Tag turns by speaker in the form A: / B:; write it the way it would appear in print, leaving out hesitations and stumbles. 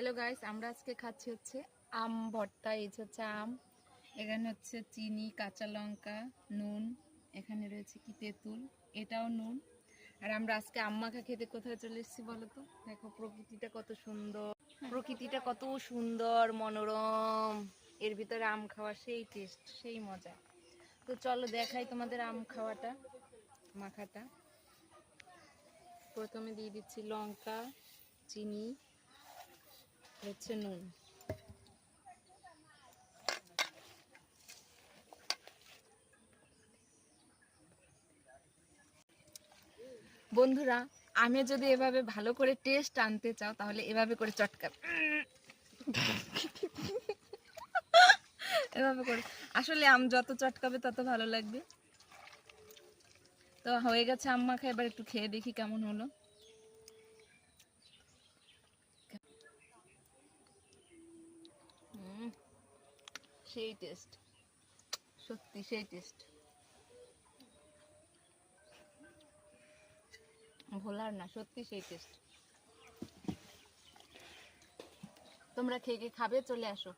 A: Hello guys, আমরা আজকে খাচ্ছি হচ্ছে আম ভর্তা। এই হচ্ছে আম, এখানে হচ্ছে চিনি, কাঁচা লঙ্কা, নুন, এখানে রয়েছে কি তেঁতুল, এটাও নুন। আর আমরা আজকে আম মাখা খেতে কোথায় চলে এসেছি বলো তো? দেখো প্রকৃতিটা কত সুন্দর, প্রকৃতিটা কত সুন্দর মনোরম, এর ভিতরে আম খাওয়া সেই টেস্ট, সেই মজা। তো চলো দেখাই তোমাদের আম খাওয়াটা, মাখাটা। প্রথমে দিয়ে দিচ্ছি লঙ্কা, চিনি, হচ্ছে নুন। বন্ধুরা, আমি যদি এভাবে ভালো করে টেস্ট আনতে চাও তাহলে এভাবে করে চটকাবে, এভাবে করে। আসলে আম যত চটকাবে তত ভালো লাগবে। তো হয়ে গেছে আম মাখা, এবার একটু খেয়ে দেখি কেমন হলো। সেই টেস্ট, সত্যি সেই টেস্ট, ভোলার না, সত্যি সেই টেস্ট। তোমরা খেয়ে খাবে, চলে আসো।